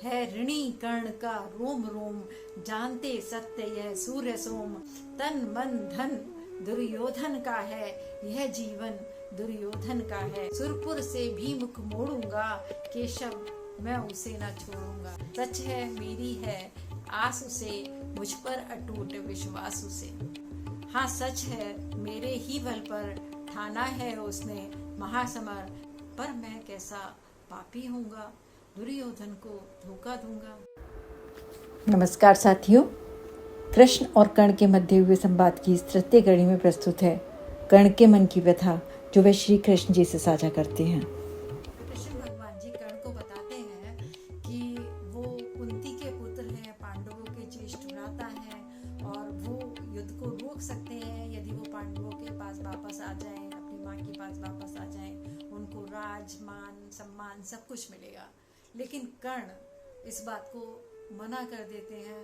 है ऋणी कर्ण का रोम रोम, जानते सत्य यह सूर्य सोम। तन मन धन दुर्योधन का है, यह जीवन दुर्योधन का है। सुरपुर से भी मुख मोड़ूंगा, केशव मैं उसे न छोड़ूंगा। सच है मेरी है आस उसे, मुझ पर अटूट विश्वास उसे। हाँ सच है मेरे ही बल पर, ठाना है उसने महासमर। पर मैं कैसा पापी हूँगा, दुर्योधन को धोखा दूंगा। नमस्कार साथियों, कृष्ण और कर्ण के मध्य हुए संवाद की इस तृतीय कड़ी में प्रस्तुत है कर्ण के मन की व्यथा, जो वे श्री कृष्ण जी से साझा करते हैं। कृष्ण भगवान जी कर्ण को बताते हैं कि वो कुंती के पुत्र हैं, पांडवों के ज्येष्ठ भ्राता हैं और वो युद्ध को रोक सकते हैं यदि वो पांडवों के पास वापस आ जाएं, अपनी माँ के पास वापस आ जाएं। उनको राज मान सम्मान सब कुछ मिलेगा। लेकिन कर्ण इस बात को मना कर देते हैं।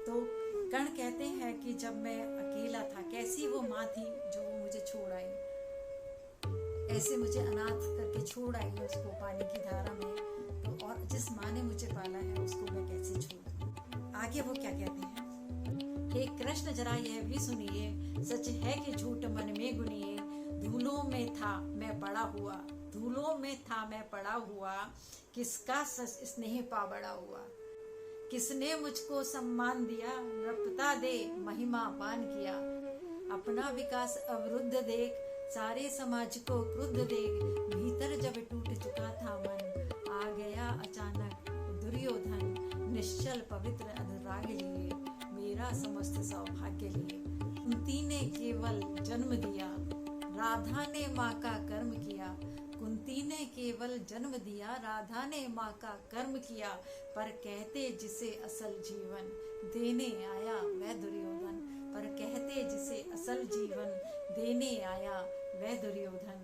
तो कर्ण कहते हैं कि जब मैं अकेला था, कैसी वो माँ थी जो मुझे छोड़ आई, ऐसे मुझे अनाथ करके छोड़ आई उसको पानी की धारा में। तो और जिस माँ ने मुझे पाला है उसको मैं कैसे छोड़ दूं। आगे वो क्या कहते हैं, हे कृष्ण जरा यह भी सुनिए, सच है कि झूठ मन में गुनिए। धूलों में था मैं पड़ा हुआ, धूलों में था मैं पड़ा हुआ, किसका स्नेह पा बड़ा हुआ। किसने मुझको सम्मान दिया, नृपता दे महिमा पान किया। अपना विकास अवरुद्ध देख, सारे समाज को क्रुद्ध देख। भीतर जब टूट चुका था मन, आ गया अचानक दुर्योधन। निश्चल पवित्र अनुराग लिए, मेरा समस्त सौभाग्य लिए। कुंती ने केवल जन्म दिया, राधा ने माँ का कर्म किया। कुंती ने केवल जन्म दिया, राधा ने माँ का कर्म किया। पर कहते जिसे असल जीवन देने आया वह दुर्योधन। पर कहते जिसे असल जीवन देने आया वह दुर्योधन।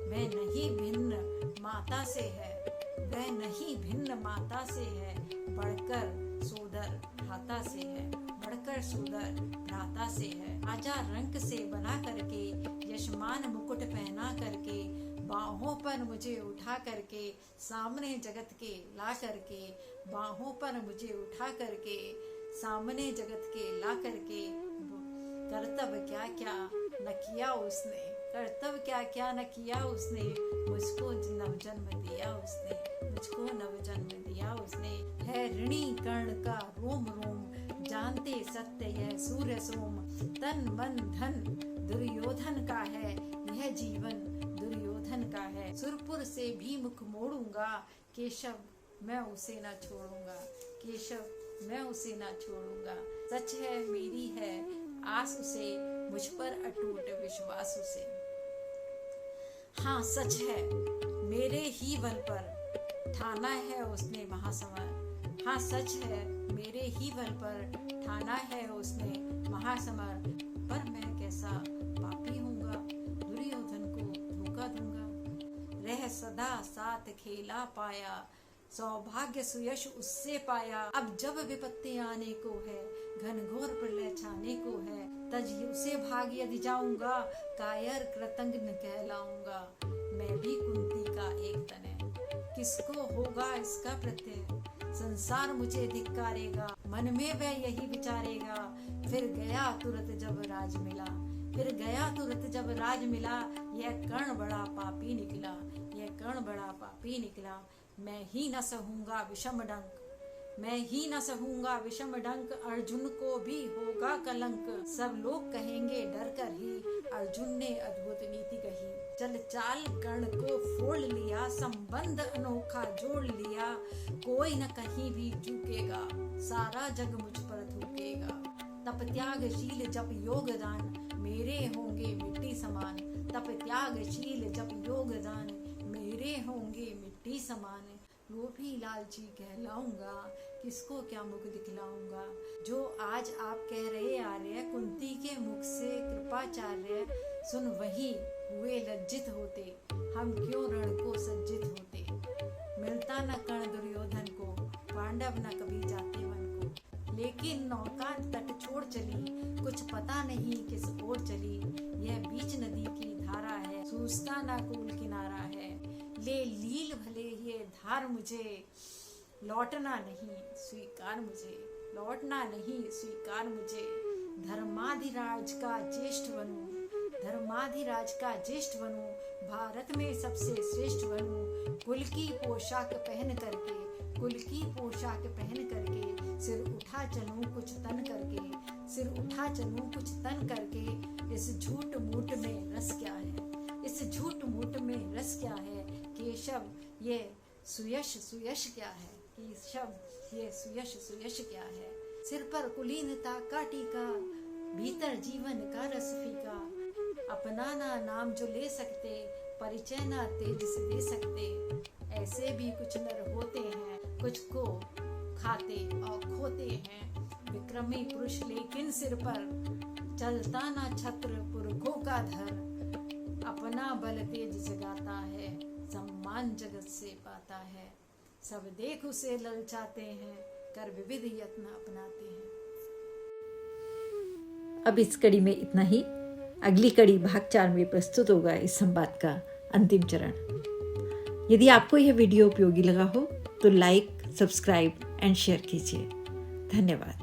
वह नहीं भिन्न माता से है, वह नहीं भिन्न माता से है। बढ़कर सोदर भ्राता से है, बढ़कर सोदर भ्राता से है। राजा रंक से बना करके, यशमान मुकुट पहना करके, बाहों पर मुझे उठा करके, सामने जगत के ला करके। बाहों पर मुझे उठा करके, सामने जगत के ला करके। कर्तव्य क्या क्या न किया उसने, कर्तव्य क्या क्या न किया उसने। मुझको नव जन्म दिया उसने, मुझको नव जन्म दिया उसने। है ऋणी कर्ण का रोम रोम, जानते सत्य यह सूर्य सोम। तन मन धन दुर्योधन का है, यह जीवन दुर्योधन का है। सुरपुर से भी मुख मोड़ूंगा, केशव मैं उसे न छोड़ूंगा। केशव मैं उसे न छोड़ूंगा। सच है मेरी है आस उसे, मुझ पर अटूट विश्वास उसे। हाँ सच है मेरे ही बल पर, ठाना है उसने महासमर। हाँ सच है मेरे ही बल पर, ठाना है उसने महासमर। पर मैं कैसा पापी हूँगा, दुर्योधन को धोखा दूंगा। रह सदा साथ खेला पाया, सौभाग्य सुयश उससे पाया। अब जब विपत्ति आने को है, घनघोर प्रलय छाने को है। तज उसे भाग यदि जाऊंगा, कायर कृतज्ञ कहलाऊंगा। मैं भी कुंती का एक तन है, किसको होगा इसका प्रत्यय। संसार मुझे धिक्कारेगा, मन में वह यही विचारेगा। फिर गया तुरंत जब राज मिला, फिर गया तुरंत जब राज मिला। यह कर्ण बड़ा पापी निकला, यह कर्ण बड़ा पापी निकला। मैं ही न सहूंगा विषम डंक, मैं ही न सहूंगा विषम डंक। अर्जुन को भी होगा कलंक, सब लोग कहेंगे डर कर ही, अर्जुन ने अद्भुत नीति कही। चल चाल कर्ण को फोड़ लिया, संबंध अनोखा जोड़ लिया। कोई न कहीं भी झुकेगा, सारा जग मुझ पर थूकेगा। तप त्यागशील जप योगदान, मेरे होंगे मिट्टी समान। तप त्यागशील जप योगदान, मेरे होंगे मिट्टी समान। लोभी लालची कहलाऊंगा, किसको क्या मुख दिखलाऊंगा। जो आज आप कह रहे आर्य, कुंती के मुख से कृपाचार्य। सुन वही हुए लज्जित होते, हम क्यों रण को सज्जित होते। मिलता न कर्ण दुर्योधन को, पांडव न कभी जाते वन को। लेकिन नौका तट छोड़ चली, कुछ पता नहीं किस ओर चली। यह बीच नदी की धारा है, सूझता ना कूल किनारा है। ले लील भले ये धार मुझे, लौटना नहीं स्वीकार मुझे, लौटना नहीं स्वीकार मुझे। धर्माधिराज का ज्येष्ठ बनूं, धर्माधिराज का ज्येष्ठ बनूं, भारत में सबसे श्रेष्ठ बनूं। कुल की पोशाक पहन करके, कुल की पोशाक पहन करके, सिर उठा चलूं कुछ तन करके, सिर उठा चलूं कुछ तन करके। इस झूठ मूठ में रस क्या है, इस झूठ मूठ में रस क्या है। केशव ये सुयश सुयश क्या है, केशव ये सुयश सुयश क्या है। सिर पर कुलीनता का टीका, भीतर जीवन का रस फीका। अपना ना नाम जो ले सकते, परिचय ना तेज से दे सकते। ऐसे भी कुछ नर होते हैं, कुछ को खाते और खोते हैं। विक्रमी पुरुष लेकिन सिर पर चलता ना छत्र पुरखों का धर। अपना बल तेज जगाता है, सम्मान जगत से पाता है। सब देख उसे ललचाते हैं, कर विविध यत्न अपनाते हैं। अब इस कड़ी में इतना ही। अगली कड़ी भाग 4 में प्रस्तुत होगा इस संवाद का अंतिम चरण। यदि आपको यह वीडियो उपयोगी लगा हो तो लाइक, सब्सक्राइब एंड शेयर कीजिए। धन्यवाद।